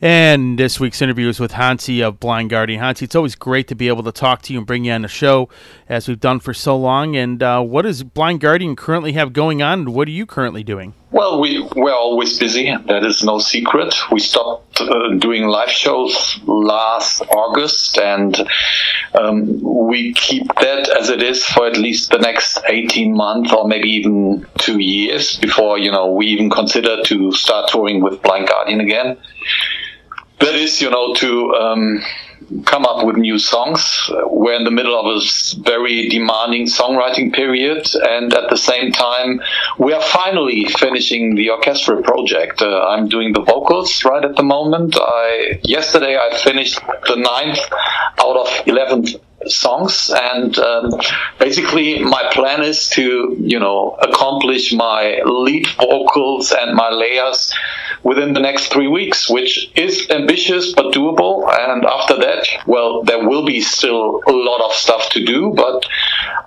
And this week's interview is with Hansi of Blind Guardian. Hansi, it's always great to be able to talk to you and bring you on the show, as we've done for so long. And what does Blind Guardian currently have going on, and what are you currently doing? Well, we're always busy. That is no secret. We stopped doing live shows last August, and we keep that as it is for at least the next 18 months or maybe even 2 years before, we even consider to start touring with Blind Guardian again. That is, to come up with new songs. We're in the middle of a very demanding songwriting period, and at the same time, we are finally finishing the orchestral project. I'm doing the vocals right at the moment. Yesterday I finished the 9th out of 11 songs, and basically my plan is to accomplish my lead vocals and my layers within the next 3 weeks, which is ambitious but doable. And after that, well, there will be still a lot of stuff to do, but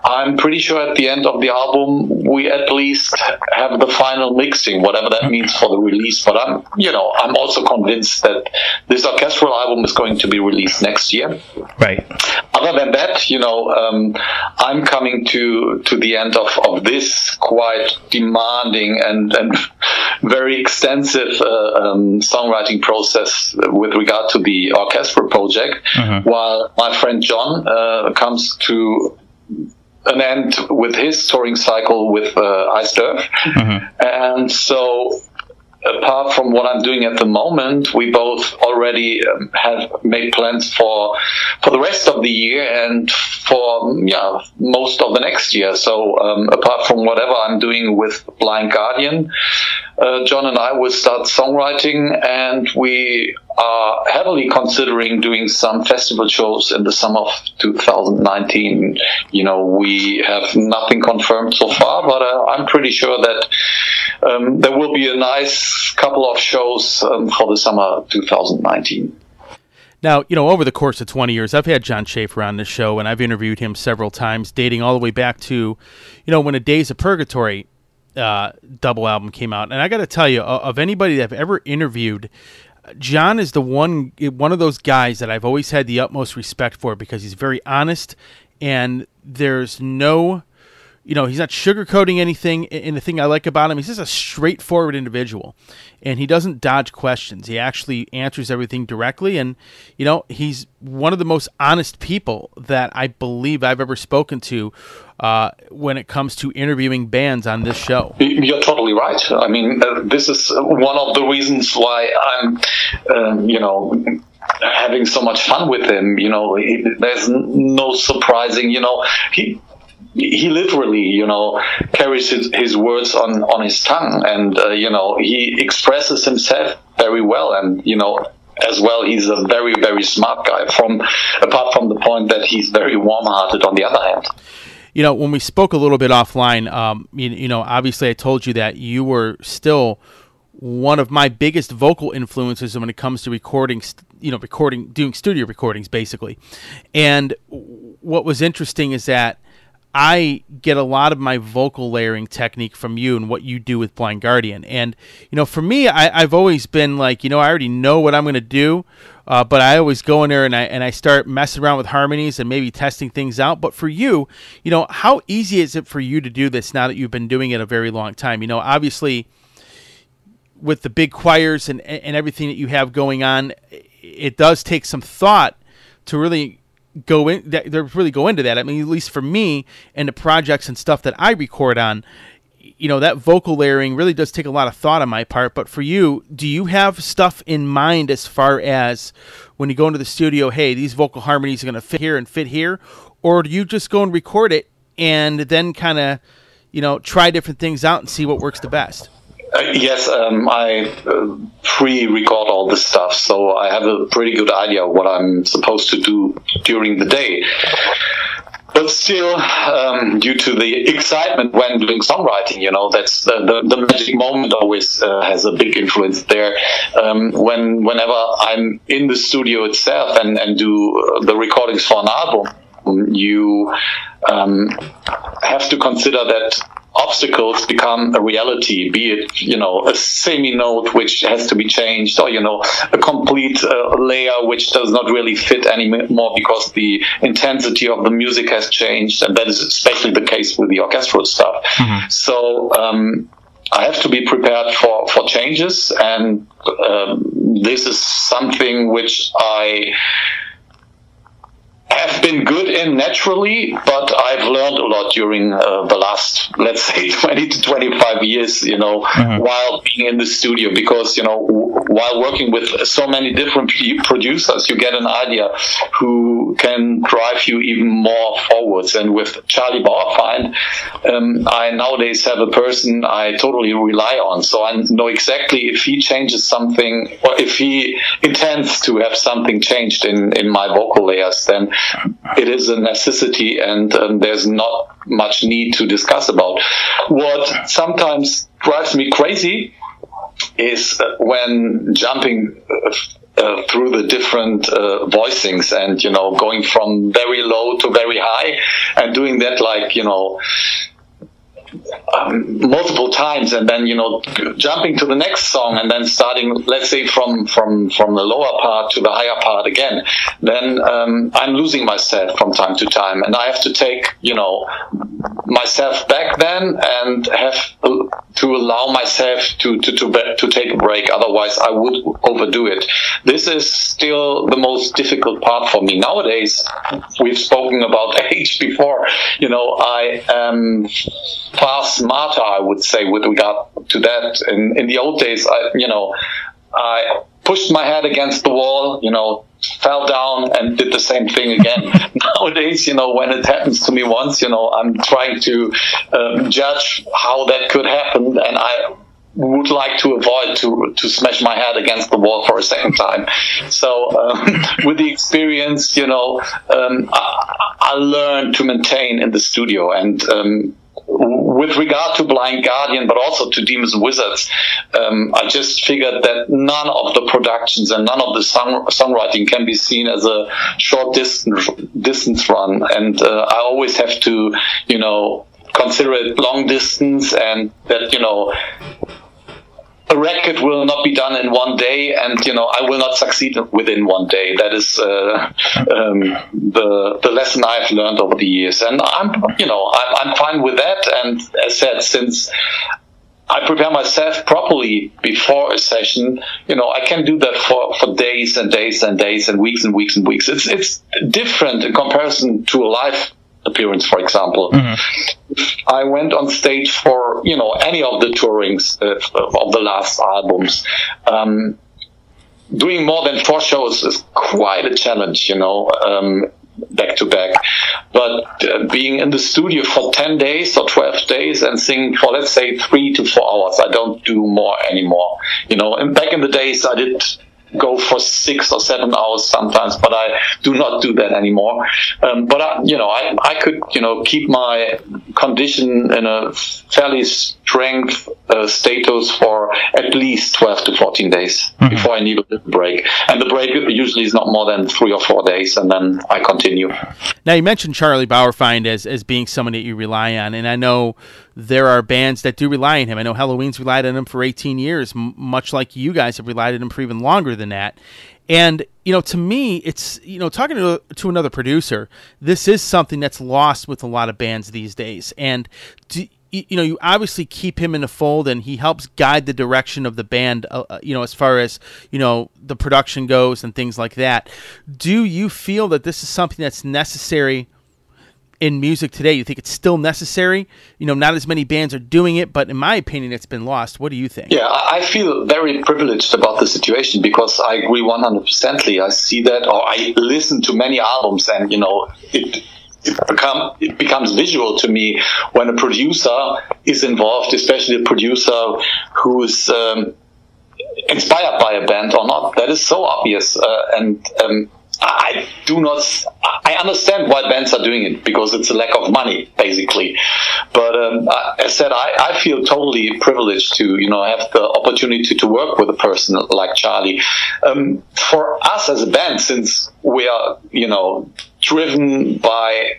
I'm pretty sure at the end of the album we at least have the final mixing, whatever that means for the release. But I'm also convinced that this orchestral album is going to be released next year. Right. Other than that, I'm coming to the end of this quite demanding and very extensive songwriting process with regard to the orchestral project, while my friend John comes to an end with his touring cycle with Ice Derf. And so apart from what I'm doing at the moment, we both already have made plans for the rest of the year and for most of the next year. So apart from whatever I'm doing with Blind Guardian, John and I will start songwriting, and we are heavily considering doing some festival shows in the summer of 2019. We have nothing confirmed so far, but I'm pretty sure that there will be a nice couple of shows for the summer 2019. Now, over the course of 20 years, I've had John Shaffer on this show, and I've interviewed him several times, dating all the way back to, when A Days of Purgatory double album came out. And I got to tell you, of anybody that I've ever interviewed, John is the one of those guys that I've always had the utmost respect for, because he's very honest, and there's no, he's not sugarcoating anything. And the thing I like about him, he's just a straightforward individual, and he doesn't dodge questions. He actually answers everything directly, and he's one of the most honest people that I believe I've ever spoken to when it comes to interviewing bands on this show. You're totally right. I mean, this is one of the reasons why I'm, having so much fun with him. There's no surprising, he literally, carries his words on his tongue, and, he expresses himself very well, and, as well, he's a very, very smart guy, apart from the point that he's very warm-hearted on the other hand. When we spoke a little bit offline, obviously I told you that you were still one of my biggest vocal influences when it comes to recording, doing studio recordings, basically. And what was interesting is that I get a lot of my vocal layering technique from you and what you do with Blind Guardian. And, for me, I've always been like, I already know what I'm going to do, but I always go in there and I start messing around with harmonies and maybe testing things out. But for you, how easy is it for you to do this now that you've been doing it a very long time? Obviously, with the big choirs and everything that you have going on, it does take some thought to really go into that. I mean, at least for me and the projects and stuff that I record on, that vocal layering really does take a lot of thought on my part. But for you, do you have stuff in mind as far as when you go into the studio, hey, these vocal harmonies are going to fit here and fit here? Or do you just go and record it and then kind of, try different things out and see what works the best? Yes, I pre-record all this stuff, so I have a pretty good idea of what I'm supposed to do during the day. But still, due to the excitement when doing songwriting, that's the magic moment always has a big influence there. Whenever I'm in the studio itself and do the recordings for an album, you have to consider that obstacles become a reality, be it, you know, a semi-note which has to be changed, or, you know, a complete layer which does not really fit anymore because the intensity of the music has changed, and that is especially the case with the orchestral stuff. Mm-hmm. So I have to be prepared for changes, and this is something which I have been good in naturally, but I've learned a lot during the last, let's say, 20 to 25 years, you know, mm-hmm. while being in the studio, because, you know, while working with so many different producers, you get an idea who can drive you even more forwards. And with Charlie Bauer, I nowadays have a person I totally rely on. So I know exactly if he changes something, or if he intends to have something changed in my vocal layers, then it is a necessity, and there's not much need to discuss about. What sometimes drives me crazy is when jumping through the different voicings, and, you know, going from very low to very high, and doing that, like, you know, multiple times, and then, you know, jumping to the next song, and then starting, let's say, from the lower part to the higher part again, then I'm losing myself from time to time, and I have to take, you know, myself back then, and have to allow myself to take a break. Otherwise I would overdo it. This is still the most difficult part for me nowadays. We've spoken about age before. You know, I am far smarter, I would say, with regard to that. In the old days, I pushed my head against the wall, you know, fell down and did the same thing again. Nowadays, you know, when it happens to me once, you know, I'm trying to judge how that could happen, and I would like to avoid to smash my head against the wall for a second time. So with the experience, you know, I learned to maintain in the studio, and with regard to Blind Guardian, but also to Demons and Wizards, I just figured that none of the productions and none of the songwriting can be seen as a short distance run. And I always have to, you know, consider it long distance, and that, you know, a record will not be done in one day, and, you know, I will not succeed within one day. That is the lesson I've learned over the years, and I'm fine with that. And as said, since I prepare myself properly before a session, you know, I can do that for days and days and days, and weeks and weeks and weeks. It's different in comparison to a live appearance, for example. Mm-hmm. I went on stage for, you know, any of the tourings of the last albums. Doing more than 4 shows is quite a challenge, you know, back to back. But being in the studio for 10 days or 12 days and singing for, let's say, 3 to 4 hours, I don't do more anymore. You know, and back in the days, I did go for 6 or 7 hours sometimes, but I do not do that anymore. But I could, you know, keep my condition in a fairly strength status for at least 12 to 14 days mm-hmm. before I need a little break. And the break usually is not more than 3 or 4 days, and then I continue. Now, you mentioned Charlie Bauer as being someone that you rely on, and I know there are bands that do rely on him. I know Halloween's relied on him for 18 years, much like you guys have relied on him for even longer than that. And, you know, to me, it's, you know, talking to another producer, this is something that's lost with a lot of bands these days. And, you know, you obviously keep him in the fold, and he helps guide the direction of the band, you know, as far as, you know, the production goes and things like that. Do you feel that this is something that's necessary in music today? You think it's still necessary? You know, not as many bands are doing it, but in my opinion, it's been lost. What do you think? Yeah, I feel very privileged about the situation, because I agree 100%. I see that, or I listen to many albums, and, you know, it becomes visual to me when a producer is involved, especially a producer who is inspired by a band or not. That is so obvious. And I understand why bands are doing it, because it's a lack of money, basically. But I said, I feel totally privileged to, have the opportunity to work with a person like Charlie. For us as a band, since we are, driven by,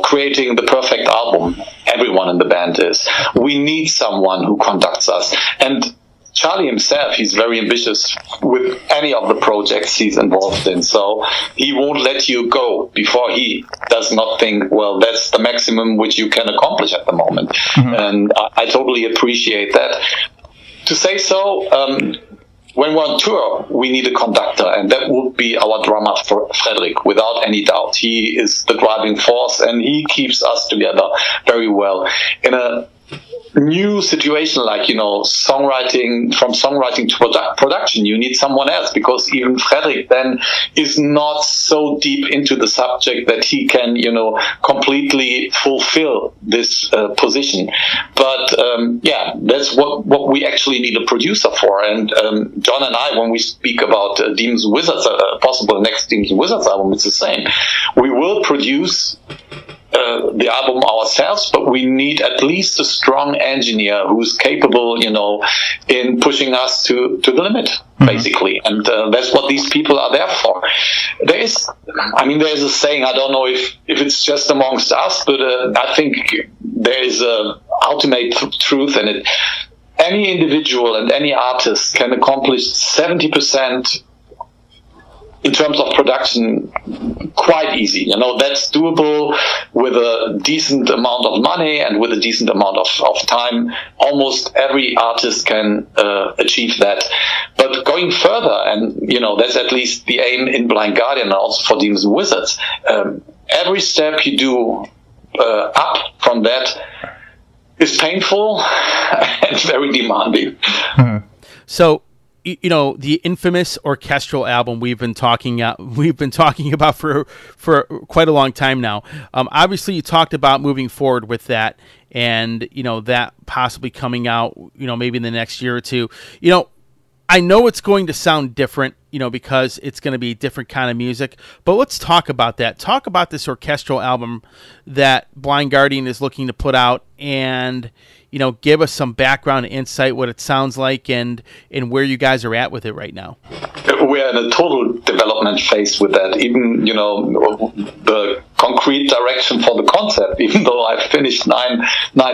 creating the perfect album, everyone in the band is, we need someone who conducts us. And Charlie himself, he's very ambitious with any of the projects he's involved in. So he won't let you go before he does not think, well, that's the maximum which you can accomplish at the moment. Mm-hmm. And I totally appreciate that. To say so, when we're on tour, we need a conductor, and that would be our drummer, Frederick, without any doubt. He is the driving force, and he keeps us together very well. In a new situation like, songwriting to production, you need someone else, because even Frederick then is not so deep into the subject that he can, completely fulfill this position. But that's what we actually need a producer for. And John and I, when we speak about Demons and Wizards, possible next Demons and Wizards album, it's the same. We will produce the album ourselves, but we need at least a strong engineer who's capable, in pushing us to the limit, basically. And that's what these people are there for. There's a saying, I don't know if it's just amongst us, but I think there is a ultimate truth in it. Any individual and any artist can accomplish 70% in terms of production quite easy. That's doable with a decent amount of money and with a decent amount of time. Almost every artist can achieve that. But going further, and that's at least the aim in Blind Guardian and also for Demons and Wizards, every step you do up from that is painful and very demanding. Mm-hmm. So, the infamous Orchestral Album we've been talking about for quite a long time now. Obviously, you talked about moving forward with that, and that possibly coming out, maybe in the next year or two. I know it's going to sound different, because it's going to be different kind of music. But let's talk about that. Talk about this Orchestral Album that Blind Guardian is looking to put out, and give us some background and insight, what it sounds like, and where you guys are at with it right now. We're in a total development phase with that. Even, the concrete direction for the concept, even though I finished nine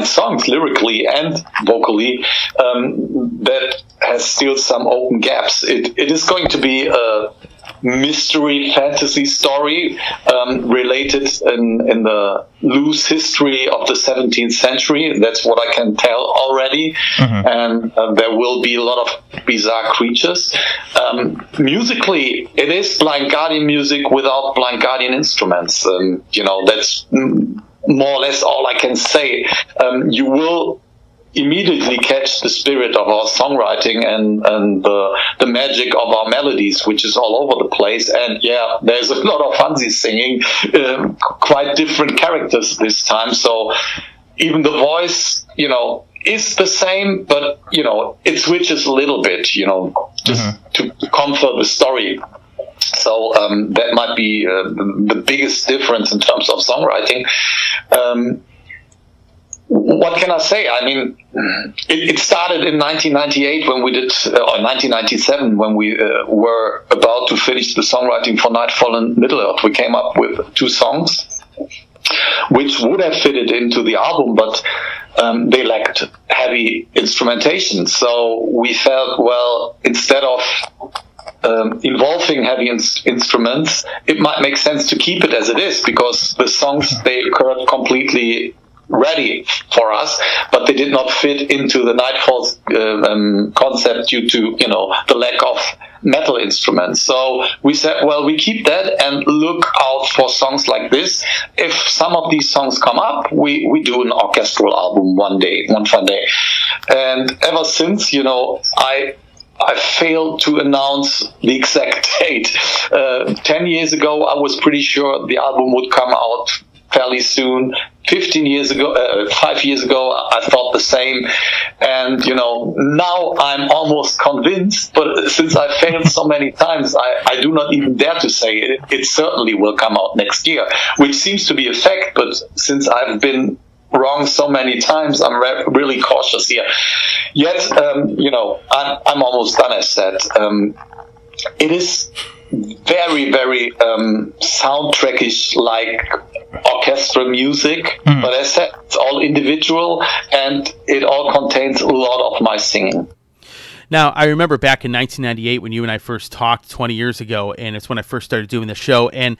songs lyrically and vocally, that has still some open gaps. It is going to be a mystery fantasy story related in the loose history of the 17th century. That's what I can tell already. Mm-hmm. And there will be a lot of bizarre creatures. Musically, it is Blind Guardian music without Blind Guardian instruments. That's more or less all I can say. You will immediately catch the spirit of our songwriting and the magic of our melodies, which is all over the place. And yeah, there's a lot of Hansi singing, quite different characters this time. So even the voice, is the same, but it switches a little bit, just to comfort the story. So that might be the biggest difference in terms of songwriting. What can I say? It started in 1998 when we did, or 1997 when we were about to finish the songwriting for Nightfall and Middle-earth. We came up with 2 songs, which would have fitted into the album, but they lacked heavy instrumentation. So we felt, well, instead of involving heavy instruments, it might make sense to keep it as it is, because the songs, they occurred completely ready for us, but they did not fit into the Nightfall's concept due to the lack of metal instruments. So we said, well, we keep that and look out for songs like this. If some of these songs come up, we do an orchestral album one fun day. And ever since, I failed to announce the exact date. 10 years ago, I was pretty sure the album would come out fairly soon. 15 years ago, 5 years ago, I thought the same. And, now I'm almost convinced, but since I failed so many times, I do not even dare to say it certainly will come out next year, which seems to be a fact. But since I've been wrong so many times, I'm really cautious here. Yet, I'm almost done, as said. It is very, very soundtrackish, like orchestral music, but as I said, it's all individual, and it all contains a lot of my singing. Now, I remember back in 1998 when you and I first talked 20 years ago, and it's when I first started doing the show, and,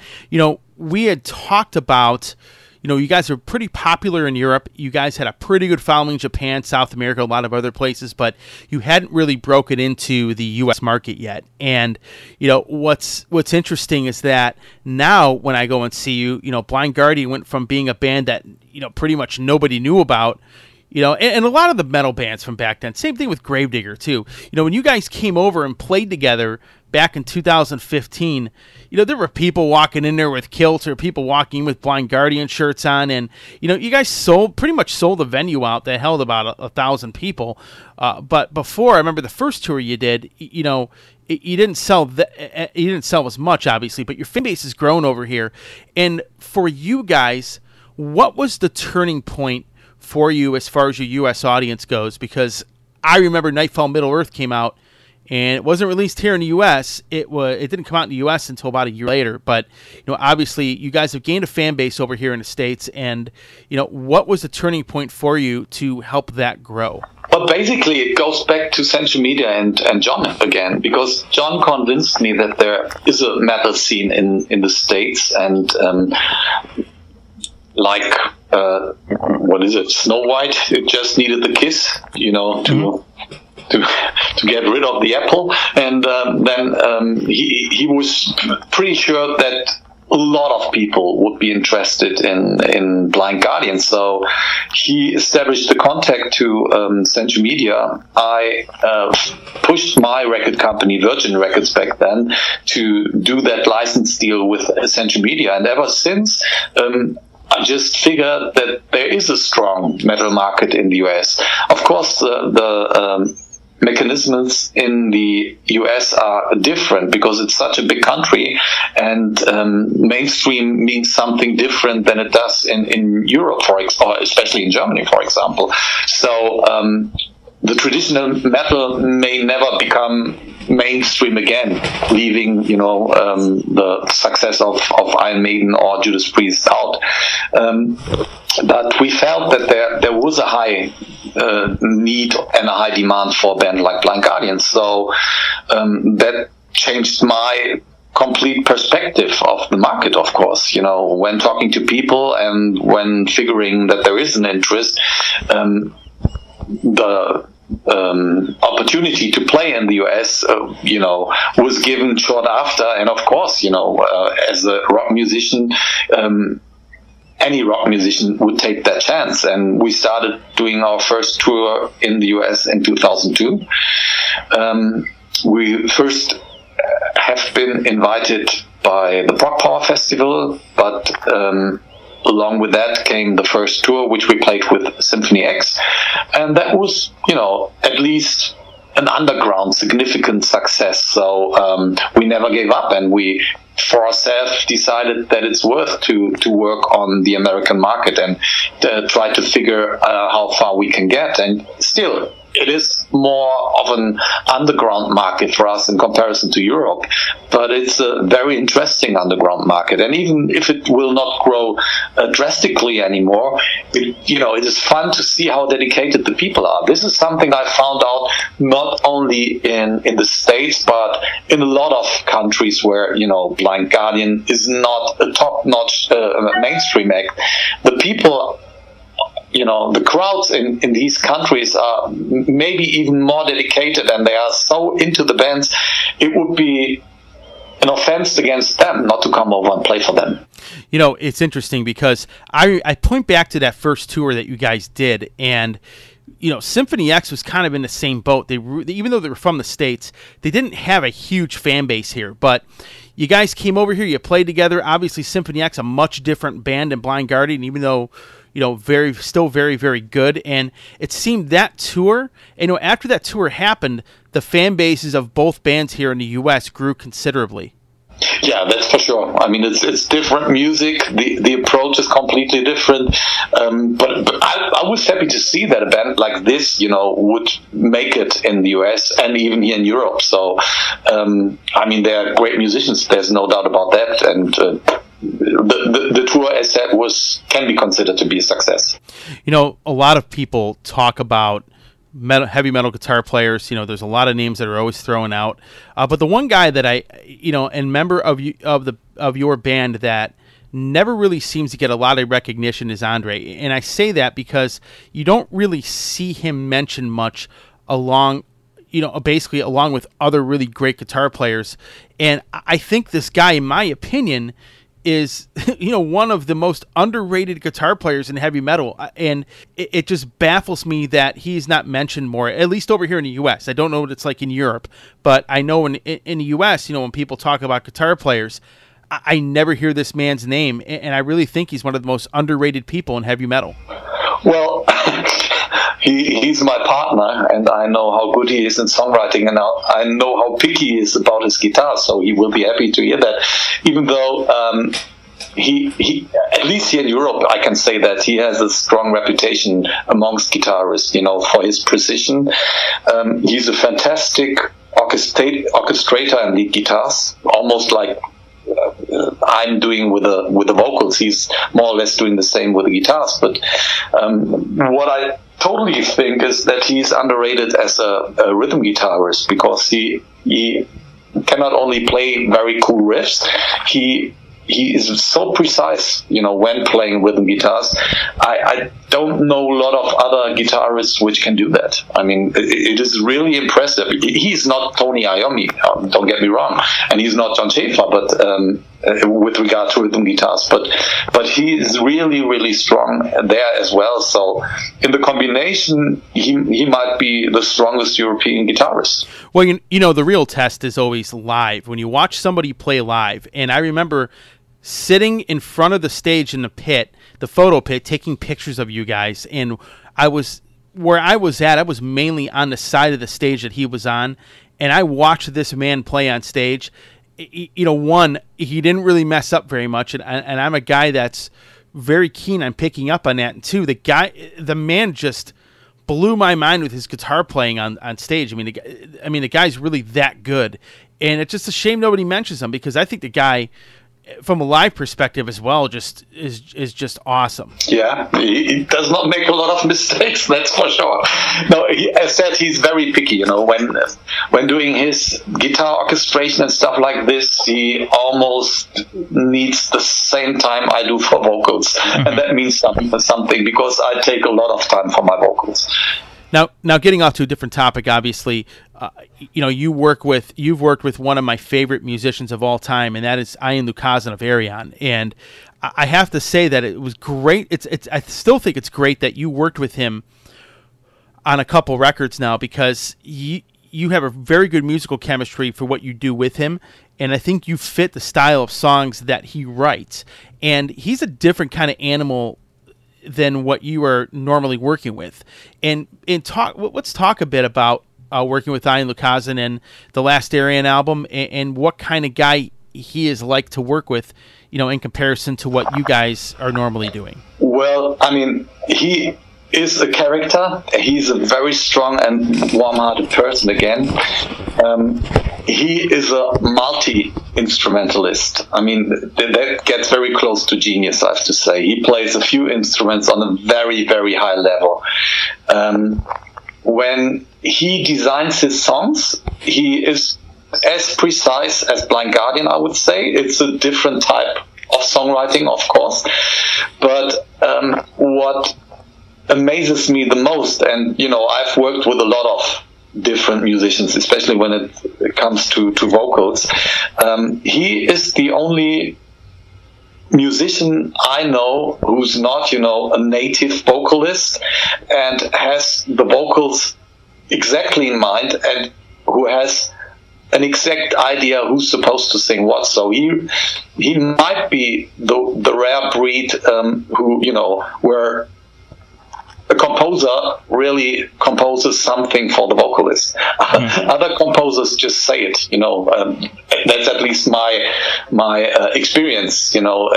we had talked about, you guys are pretty popular in Europe. You guys had a pretty good following in Japan, South America, a lot of other places, but you hadn't really broken into the U.S. market yet. And, what's interesting is that now when I go and see you, Blind Guardian went from being a band that, pretty much nobody knew about, and a lot of the metal bands from back then, same thing with Gravedigger too. When you guys came over and played together back in 2015, there were people walking in there with kilts or people walking in with Blind Guardian shirts on, and you guys pretty much sold the venue out that held about 1,000 people. But before, I remember the first tour you did, you didn't sell as much, obviously, but your fan base has grown over here. And for you guys, what was the turning point for you as far as your U.S. audience goes? Because I remember Nightfall Middle Earth came out, and it wasn't released here in the U.S. It didn't come out in the U.S. until about a year later. But obviously, you guys have gained a fan base over here in the States. And what was the turning point for you to help that grow? Well, basically, it goes back to Central Media and John again, because John convinced me that there is a metal scene in the States, and what is it? Snow White. It just needed the kiss, to get rid of the apple, and then he was pretty sure that a lot of people would be interested in Blind Guardian. So he established the contact to Central Media. I pushed my record company, Virgin Records back then, to do that license deal with Central Media, and ever since. I just figured that there is a strong metal market in the US. Of course, the mechanisms in the US are different because it's such a big country, and mainstream means something different than it does in Europe, or especially in Germany, for example. So the traditional metal may never become mainstream again, leaving the success of Iron Maiden or Judas Priest out. But we felt that there was a high need and a high demand for a band like Blind Guardian. So that changed my complete perspective of the market, of course. When talking to people and when figuring that there is an interest, the opportunity to play in the US, was given short after. And of course, as a rock musician, any rock musician would take that chance. And we started doing our first tour in the US in 2002. We first have been invited by the Rock Power Festival, but along with that came the first tour, which we played with Symphony X. And that was, at least an underground significant success. So we never gave up, and we, for ourselves, decided that it's worth to work on the American market and try to figure how far we can get. And still, it is more of an underground market for us in comparison to Europe, but it's a very interesting underground market. And even if it will not grow drastically anymore, it is fun to see how dedicated the people are. This is something I found out not only in the States, but in a lot of countries where, Blind Guardian is not a top-notch mainstream act. The people, the crowds in these countries are maybe even more dedicated, and they are so into the bands, it would be an offense against them not to come over and play for them. It's interesting because I point back to that first tour that you guys did, and Symphony X was kind of in the same boat. Even though they were from the States, they didn't have a huge fan base here, but you guys came over here, you played together. Obviously, Symphony X, a much different band than Blind Guardian, even though still very, very good. And it seemed that tour, after that tour happened, the fan bases of both bands here in the U.S. grew considerably. Yeah, that's for sure. I mean, it's different music. The approach is completely different. But I was happy to see that a band like this, would make it in the US and even here in Europe. So, I mean, they're great musicians. There's no doubt about that. And the tour, as said, can be considered to be a success. A lot of people talk about heavy metal guitar players. There's a lot of names that are always thrown out, but the one guy that I and member of your band that never really seems to get a lot of recognition is Andre. And I say that because you don't really see him mentioned much basically along with other really great guitar players. And I think this guy, in my opinion, is one of the most underrated guitar players in heavy metal, and it just baffles me that he's not mentioned more, at least over here in the US. I don't know what it's like in Europe, but I know in the US, when people talk about guitar players, I never hear this man's name, and I really think he's one of the most underrated people in heavy metal. Well, he's my partner, and I know how good he is in songwriting, and I know how picky he is about his guitar, so he will be happy to hear that. Even though he at least here in Europe, I can say that he has a strong reputation amongst guitarists, for his precision. He's a fantastic orchestrator and lead guitars, almost like I'm doing with the vocals. He's more or less doing the same with the guitars. But what I totally think is that he's underrated as a rhythm guitarist, because he cannot only play very cool riffs, he is so precise, when playing rhythm guitars. I don't know a lot of other guitarists which can do that. I mean, it is really impressive. He's not Tony Iommi, don't get me wrong, and he's not John Shaffer, but with regard to rhythm guitars, but he is really, really strong there as well. So in the combination, he might be the strongest European guitarist. Well, the real test is always live. When you watch somebody play live, and I remember sitting in front of the stage in the pit, the photo pit, taking pictures of you guys, and I was mainly on the side of the stage that he was on, and I watched this man play on stage. One, he didn't really mess up very much, and I'm a guy that's very keen on picking up on that. And two, the man just blew my mind with his guitar playing on stage. I mean, the guy's really that good, and it's just a shame nobody mentions him, because I think the guy, from a live perspective as well, just is just awesome. Yeah, he does not make a lot of mistakes, that's for sure. No, as said, he's very picky. When doing his guitar orchestration and stuff like this, he almost needs the same time I do for vocals, and that means something, because I take a lot of time for my vocals. Now, getting off to a different topic, obviously, you've worked with one of my favorite musicians of all time, and that is Ian Lucasen of Ariane. And I have to say that it was great. I still think it's great that you worked with him on a couple records now, because you have a very good musical chemistry for what you do with him, and I think you fit the style of songs that he writes. And he's a different kind of animal than what you are normally working with. And let's talk a bit about working with Ian Lucasen and the last Ariane album, and what kind of guy he is like to work with, in comparison to what you guys are normally doing. Well, I mean, he is a character. He's a very strong and warm-hearted person again. He is a multi-instrumentalist. I mean, that gets very close to genius, I have to say. He plays a few instruments on a very, very high level. When he designs his songs, he is as precise as Blind Guardian, I would say. It's a different type of songwriting, of course. But what amazes me the most, and I've worked with a lot of different musicians, especially when it comes to vocals, he is the only musician I know who's not a native vocalist and has the vocals exactly in mind, and who has an exact idea who's supposed to sing what. So he might be the rare breed who, you know, where a composer really composes something for the vocalist. Other composers just say it, you know. That's at least my experience. You know,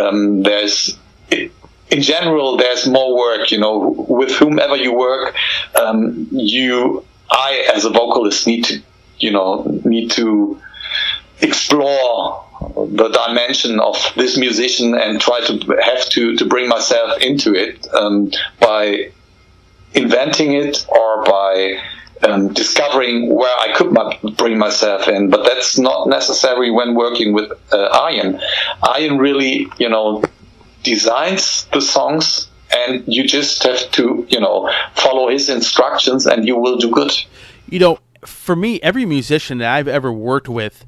in general, there's more work. You know, with whomever you work, I as a vocalist need to explore the dimension of this musician and try to bring myself into it by inventing it or by discovering where I could bring myself in. But that's not necessary when working with Ariane. Ariane really, you know, designs the songs, and you just have to, you know, follow his instructions and you will do good. You know, for me, every musician that I've ever worked with,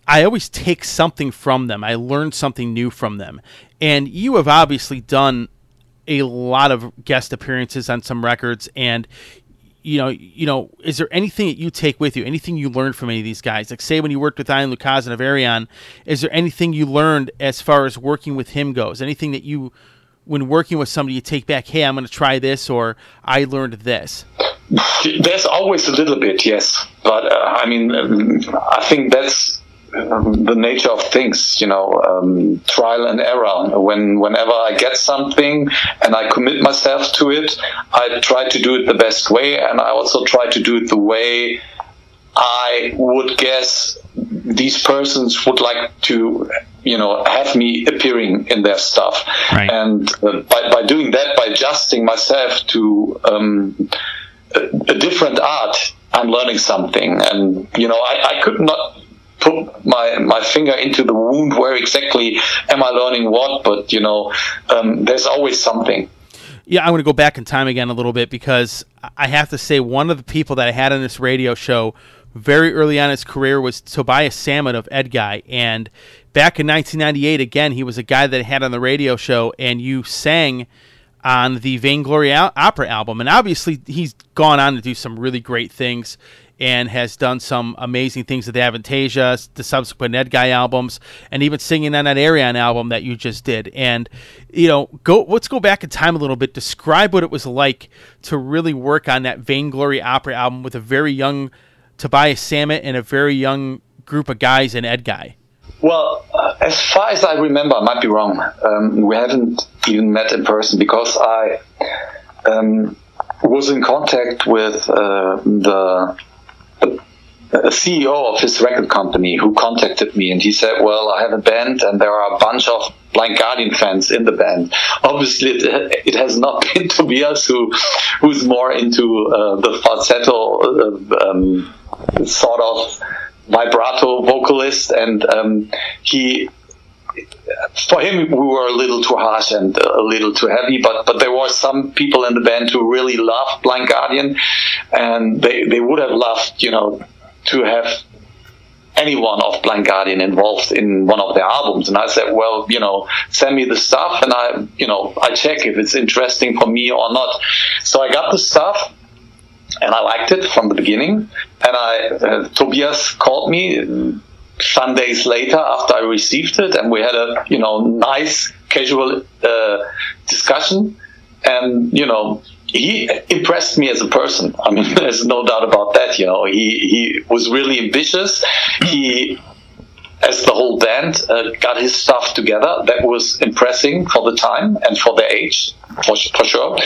I always take something from them. I learn something new from them. And you have obviously done a lot of guest appearances on some records, and you know, is there anything that you take with you, anything you learned from any of these guys? Like, say when you worked with Ian Lucas of Ariane, is there anything you learned as far as working with him goes? Anything that you, when working with somebody, you take back, hey, I'm going to try this, or I learned this? There's always a little bit, yes, but I mean, I think that's the nature of things, you know, trial and error. Whenever I get something and I commit myself to it, I try to do it the best way, and I also try to do it the way I would guess these persons would like to, you know, have me appearing in their stuff. Right. And by doing that, by adjusting myself to a different art, I'm learning something. And, you know, I could not put my finger into the wound where exactly am I learning what, but, you know, there's always something. Yeah, I'm going to go back in time again a little bit, because I have to say one of the people that I had on this radio show very early on in his career was Tobias Salmon of Edguy. And back in 1998, again, he was a guy that I had on the radio show, and you sang on the Vainglory Opera album. And obviously he's gone on to do some really great things and has done some amazing things with the Avantasia, the subsequent Edguy albums, and even singing on that Ariane album that you just did. And, you know, let's go back in time a little bit. Describe what it was like to really work on that Vainglory Opera album with a very young Tobias Sammet and a very young group of guys in Edguy. Well, as far as I remember, I might be wrong. We haven't even met in person, because I was in contact with the CEO of his record company, who contacted me, and he said, well, I have a band and there are a bunch of Blind Guardian fans in the band. Obviously it has not been Tobias who's more into the falsetto sort of vibrato vocalist, and for him we were a little too harsh and a little too heavy, but there were some people in the band who really loved Blind Guardian, and they would have loved, you know, to have anyone of Blind Guardian involved in one of their albums. And I said, well, you know, send me the stuff and I check if it's interesting for me or not. So I got the stuff and I liked it from the beginning. And Tobias called me some days later after I received it, and we had a, you know, nice casual discussion. And, you know, he impressed me as a person. I mean, there's no doubt about that. You know, he was really ambitious. He, as the whole band, got his stuff together. That was impressive for the time and for their age, for sure.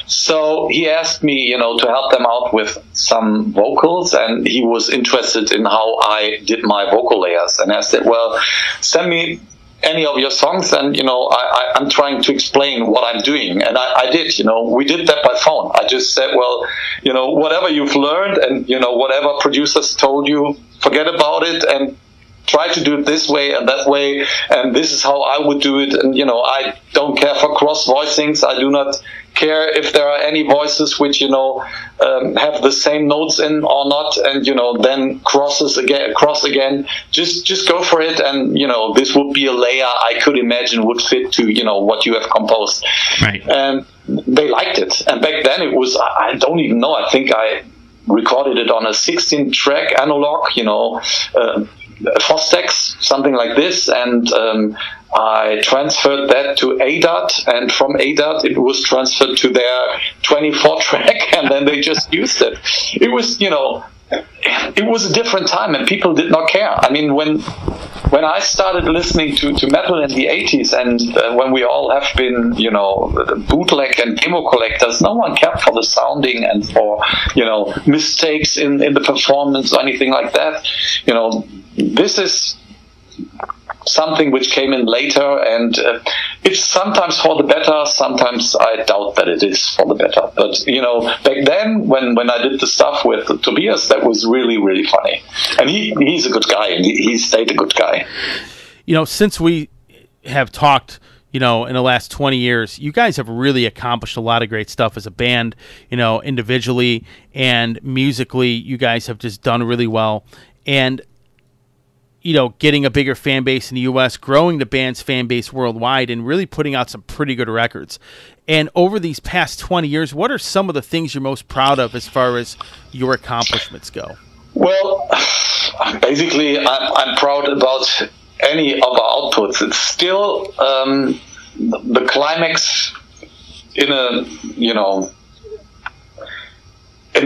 So he asked me, you know, to help them out with some vocals, and he was interested in how I did my vocal layers. And I said, well, send me any of your songs, and, you know, I'm trying to explain what I'm doing. And I did, you know, we did that by phone. I just said, well, you know, whatever you've learned and, you know, whatever producers told you, forget about it and try to do it this way and that way, and this is how I would do it. And, you know, I don't care for cross voicings. I do not care if there are any voices which, you know, have the same notes in or not, and, you know, then cross again. Just go for it, and, you know, this would be a layer I could imagine would fit to, you know, what you have composed. Right. And they liked it. And back then it was, I don't even know, I think I recorded it on a 16-track analog, Fostex, something like this, and I transferred that to ADAT, and from ADAT it was transferred to their 24-track, and then they just used it. It was, it was a different time, and people did not care. I mean, when I started listening to metal in the 80s, and when we all have been, bootleg and demo collectors, no one cared for the sounding and for, mistakes in the performance or anything like that. This is something which came in later, and it's sometimes for the better, sometimes I doubt that it is for the better. But, back then, when I did the stuff with Tobias, that was really, really funny. And he's a good guy, and he stayed a good guy. Since we have talked, in the last 20 years, you guys have really accomplished a lot of great stuff as a band, individually and musically. You guys have just done really well. And getting a bigger fan base in the U.S., growing the band's fan base worldwide, and really putting out some pretty good records. And over these past 20 years, what are some of the things you're most proud of as far as your accomplishments go? Well, basically, I'm proud about any of our outputs. It's still the climax in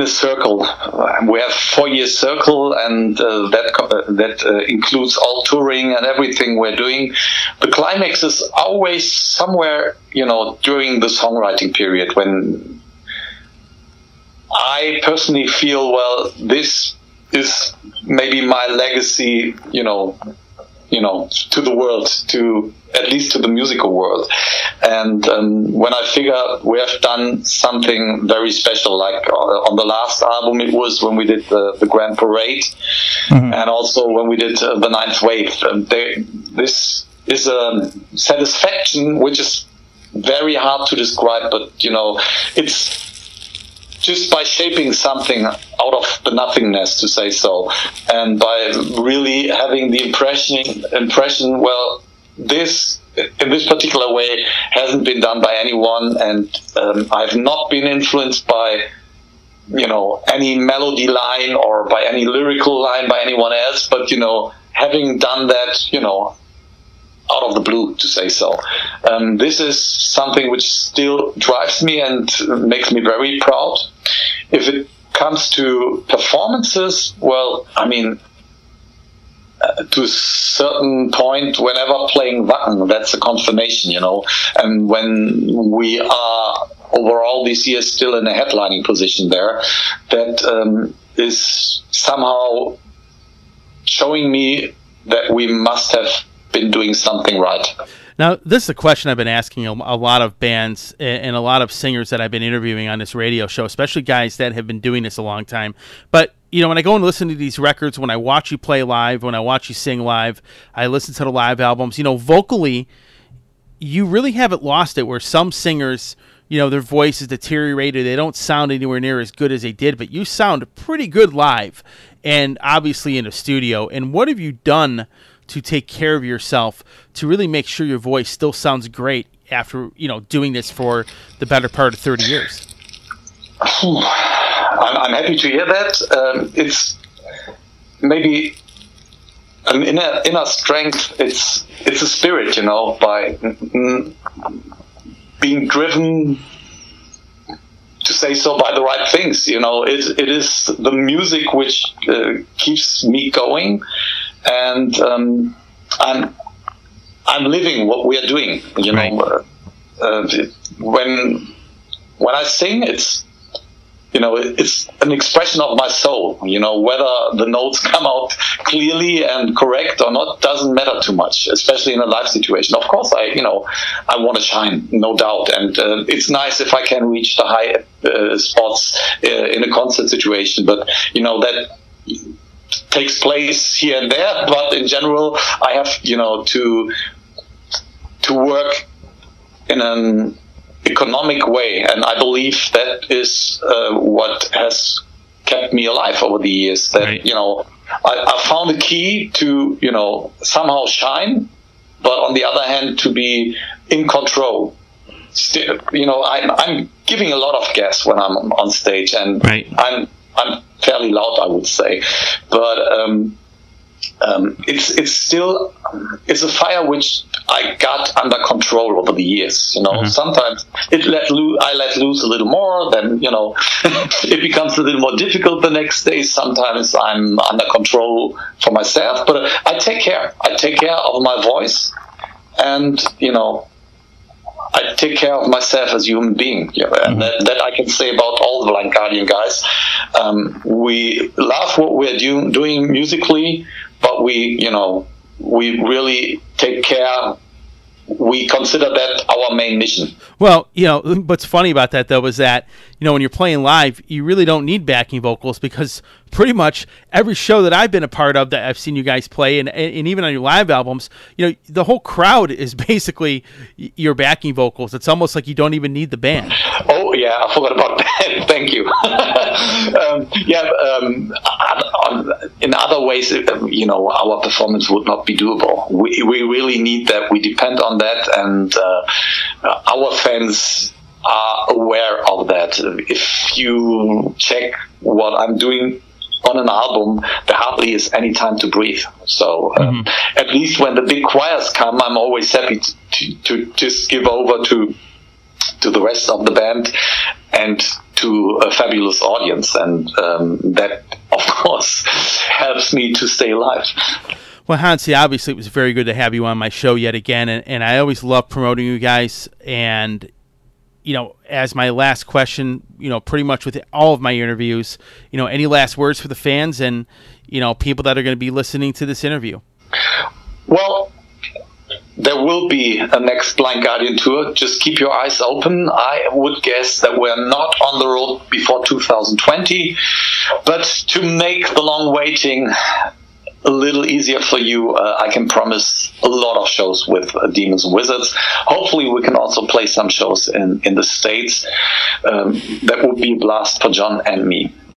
a circle. We have 4-year circle, and that includes all touring and everything we're doing. The climax is always somewhere, during the songwriting period, when I personally feel, well, this is maybe my legacy, to the world, at least to the musical world. And when I figure we have done something very special, like on the last album, it was when we did the Grand Parade, and also when we did the Ninth Wave. This is a satisfaction which is very hard to describe, but it's just by shaping something out of the nothingness, to say so, and by really having the impression, well, this in this particular way hasn't been done by anyone, and I've not been influenced by any melody line or by any lyrical line by anyone else, but having done that out of the blue, to say so. This is something which still drives me and makes me very proud. If it comes to performances, well, I mean, to a certain point, whenever playing Wacken, that's a confirmation, and when we are over all these years still in a headlining position there, that is somehow showing me that we must have been doing something right. Now, this is a question I've been asking a lot of bands and a lot of singers that I've been interviewing on this radio show, especially guys that have been doing this a long time. But, when I go and listen to these records, when I watch you play live, when I watch you sing live, I listen to the live albums, vocally, you really haven't lost it, where some singers, their voice is deteriorated. They don't sound anywhere near as good as they did, but you sound pretty good live and obviously in a studio. And what have you done to take care of yourself to really make sure your voice still sounds great after, doing this for the better part of 30 years? I'm happy to hear that. It's maybe an inner strength. It's a spirit, by being driven, to say so, by the right things. It is the music which keeps me going. And I'm living what we are doing. Right. When I sing, it's it's an expression of my soul. Whether the notes come out clearly and correct or not doesn't matter too much, especially in a live situation. Of course, I want to shine, no doubt, and it's nice if I can reach the high spots in a concert situation. But that takes place here and there, but in general, I have to work in an economic way, and I believe that is what has kept me alive over the years. That right. I found a key to somehow shine, but on the other hand, to be in control. Still, I'm giving a lot of gas when I'm on stage, and right. I'm fairly loud, I would say. But it's still a fire which I got under control over the years. You know, Mm-hmm. sometimes I let loose a little more. Then it becomes a little more difficult the next day. Sometimes I'm under control for myself, but I take care. I take care of my voice, and I take care of myself as a human being. And that I can say about all the Blind Guardian guys. We love what we're doing musically, but we really take care. We consider that our main mission. Well, what's funny about that, though, is that, when you're playing live, you really don't need backing vocals, because pretty much every show that I've been a part of that I've seen you guys play, and even on your live albums, the whole crowd is basically your backing vocals. It's almost like you don't even need the band. Oh, yeah, I forgot about that. Thank you. In other ways, our performance would not be doable. We really need that. We depend on that, and our fans are aware of that. If you check what I'm doing on an album, there hardly is any time to breathe. So at least when the big choirs come, I'm always happy to just give over to the rest of the band and to a fabulous audience, and that of course helps me to stay alive. Well, Hansi, obviously it was very good to have you on my show yet again, and I always love promoting you guys. And as my last question, pretty much with all of my interviews, any last words for the fans and people that are going to be listening to this interview? Well, there will be a next Blind Guardian tour. Just keep your eyes open. I would guess that we're not on the road before 2020, but to make the long waiting a little easier for you, I can promise a lot of shows with Demons and Wizards. Hopefully we can also play some shows in the States. That would be a blast for John and me.